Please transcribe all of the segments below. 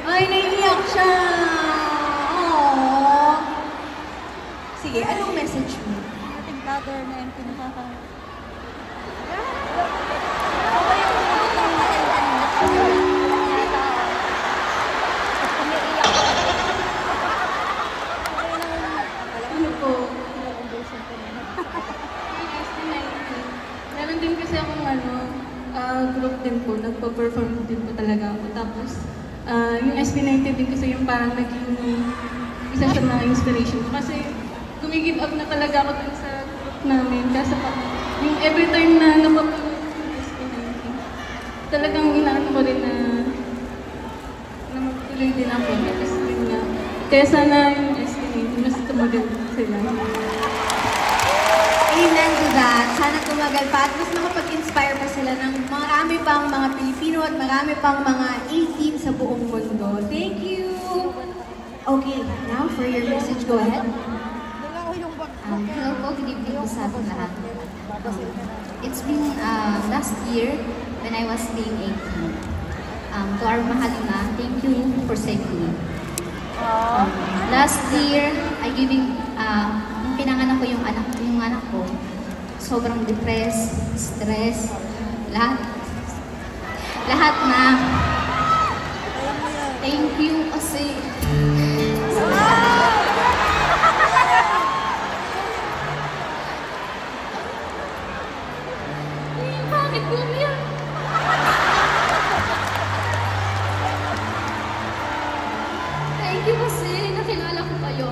Ay, naiiyak siya! Aww! Sige, anong message mo? Ating brother na yung pinakaka... Ano po? Meron din kasi akong group din po, nagpa-perform din po talaga ako. Tapos, yung SB19 din kasi yung parang naging isa sa mga inspiration ko. Kasi gumigive up na talaga ako dun sa group namin. Kasi yung every time na napapanood ko yung SB19, talagang inaano ko rin na magtuloy din ako. Kasi yun nga. Kaya sana yung SB19, mas tumagal sila. Amen to that. Sana tumagal pa at mas makapag-inspire pa sila ng marami pang mga Pilipino at marami pang mga 18 sa buong mundo. Thank you! Okay, now for your message, go ahead. Hello po, good evening po sa ating lahat. It's been last year when I was being 18. To our mahalina, thank you for saving me. Last year, I giving, nung pinanganak ko yung anak ko, sobrang depressed, stress, lahat na. Thank you kasi bakit gumiyak? Thank you kasi nakilala ko kayo.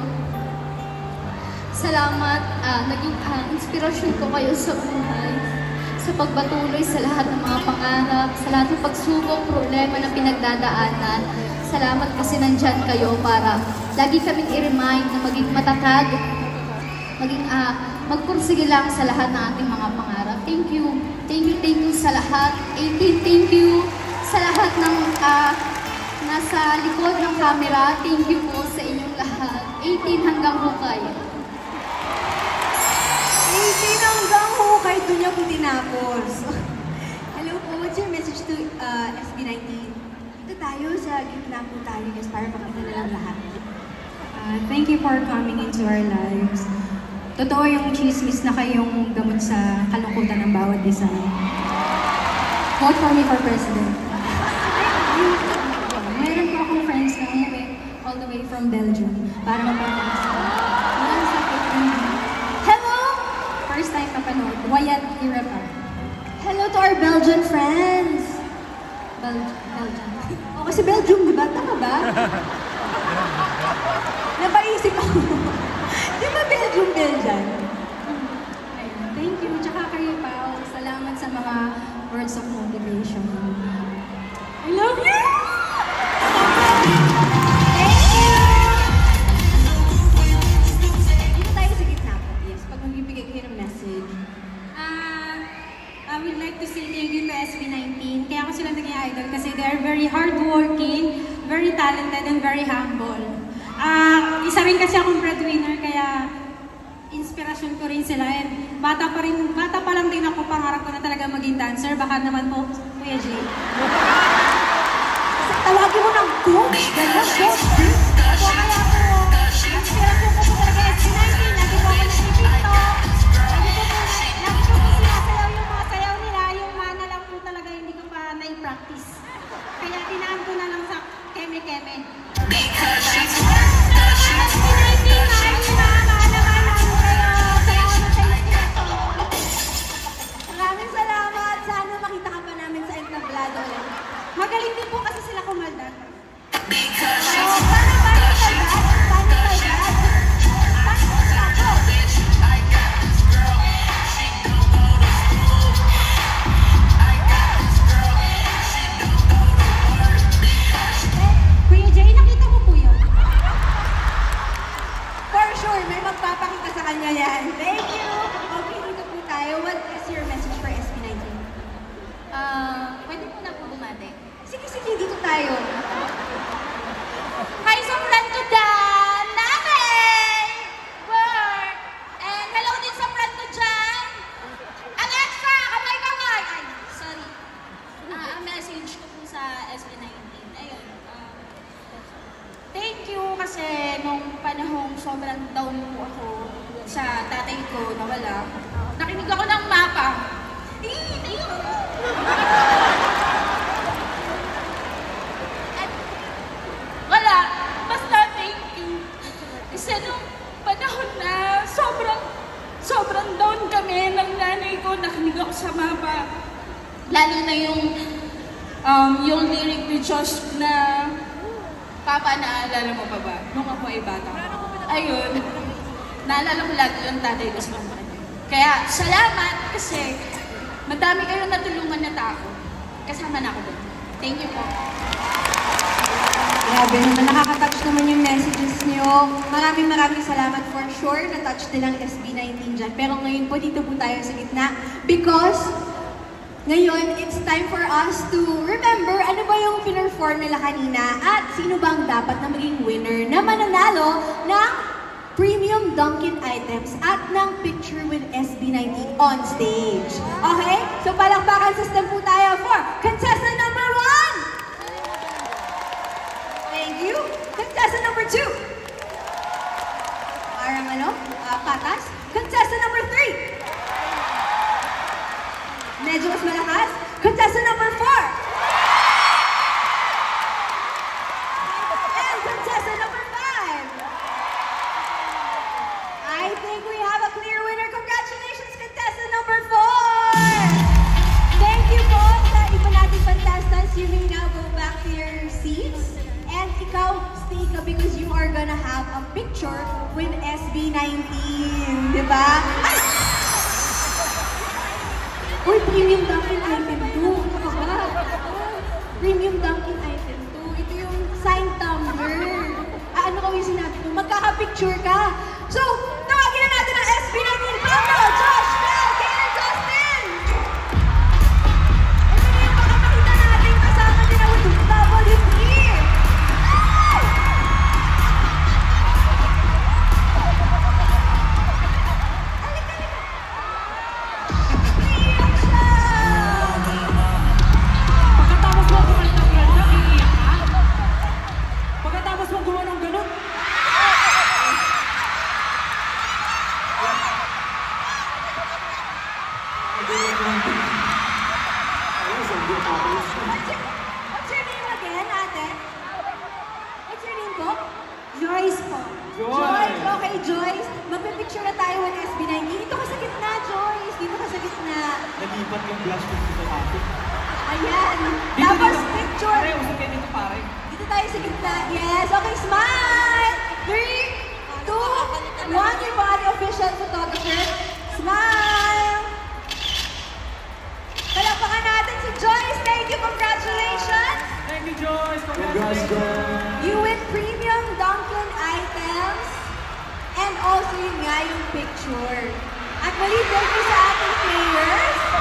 Salamat, naging inspirasyon ko kayo sa buhay. Sa pagpatuloy sa lahat ng mga pangarap, sa lahat ng pagsubok, problema na pinagdadaanan. Salamat kasi nandyan kayo para lagi kaming i-remind na maging matatag, maging magpursige lang sa lahat ng ating mga pangarap. Thank you. Thank you sa lahat. 18, thank you sa lahat ng nasa likod ng camera. Thank you po sa inyong lahat. 18 hanggang hukay. 18 hanggang hukay, doon niya po tinapos. Hello po, what's your message to SB19? Ito tayo sa gitna po tayo, guys, para makita na lang lahat. Thank you for coming into our lives. Totoo yung chismis na kayong gamot sa kalungkutan ng bawat isa. Vote for me for president. Meron po akong friends na umuwi all the way from Belgium para mapapanood sa walang sakit. Hello! First time papanood, Wayat Irapa. Hello to our Belgian friends! Belgium. O, kasi Belgium, di ba? Tama ba? Napaisip ako. Di ba Belgium? Ayun. Thank you. Tsaka kayo pa. Salamat sa mga words of motivation. I love you! Thank you! Dito tayo sa gitna po. Yes, pag magbibigay kayo ng message. I would like to say thank you to SB19. Kaya ako sila naging idol kasi they are very hardworking, very talented, and very humble. Isa rin kasi akong breadwinner, kaya inspirasyon ko rin sila. And bata pa lang din ako, pangarap ko na talaga maging dancer. Baka naman po, Kuya Jay. Tawagin mo ng coach. Ganyan, coach. Ako kaya po, inspirasyon ko po talaga SB19. Lagi po ako nag-TikTok. Lagi ko po sinasayaw yung mga sayaw nila. Yung mana lang po talaga hindi ko pa na-practice. Kaya tinaan ko na lang sa keme-keme. Maraming salamat. Sana makita ka pa namin sa entablado ulit. Magaling din po kasi sila kumaldan. Paano kaldan? Paano kaldan? Kuya Jay, nakita mo po yun? For sure, may magpapakita sa kanya yan. Thank you! Okay, dito po tayo. What is your message for SB19? pwede mo na po bumate. Sige, dito tayo. Hi, Sopran to Dan! Namin! Work! And hello din sa friend ko dyan! Ang extra! Kamay! Ay, sorry. Ang message ko po sa SB19, ayun. kasi nung panahong sobrang down po ako sa tatay ko nawala, nakinig ako ng mapa. At wala, basta thank you. Kasi nung panahon na sobrang down kami ng nanay ko, nakinig ako sa mapa. Lalo na yung lyric ni Josh na Papa, naalala mo pa ba? Nung ako ay bata. Ayun. Naalala ko lagi yung tatay ko sa mga. Kaya, salamat kasi madami kayong natulungan na tao. Kasama na ako doon. Thank you po. Grabe naman, nakaka-touch naman yung messages niyo. Maraming salamat for sure. Na-touch din ang SB19 dyan. Pero ngayon po, dito po tayo sa gitna. Because ngayon, it's time for us to remember ano ba yung pinerform nila kanina at sino bang dapat na maging winner na mananalo ng premium Dunkin' items at ng picture with SB19 on stage. Okay? So palakpakan system po tayo for contestant number 1! Thank you. Contestant number 2. Parang patas. Contestant number 3. Medyo mas malakas. Contestant number 4. And contestant number 5. I think we have a clear winner. Congratulations, contestant number 4. Thank you po sa iba nating contestants. You may now go back to your seats. And ikaw, stay ka because you are gonna have a picture with SB19. Diba? Ay! Uy, premium Dunkin' item 2. Ano ba? Premium Dunkin' item 2. Ito yung signed tumbler. Ano ko yung sinabi ko? Magkaka-picture ka. So, tawagin na natin ang SB19. Pablo, Josh, Mel, Kaylor, Justin! Ito na yung makapakita natin kasama din ang WP. What's your name again, ate? What's your name po? Joyce po. Joyce. Okay, Joyce. Magpipicture na tayo with SB19. Dito ka sa gitna, Joyce. Dito ka sa gitna. Nalipat yung blush ko dito natin. Ayan. Tapos picture. Pare, usap kayo dito, pare. Dito tayo sa gitna. Yes. Okay, smile. 3, 2, 1. Yung mga official photographer. Smile. Palakpakan natin si Joyce. Thank you. Congratulations. Thank you, Joyce. Congrats, Joyce. You win premium Dunkin' items and also yun nga yung picture. At muli, thank you sa ating players.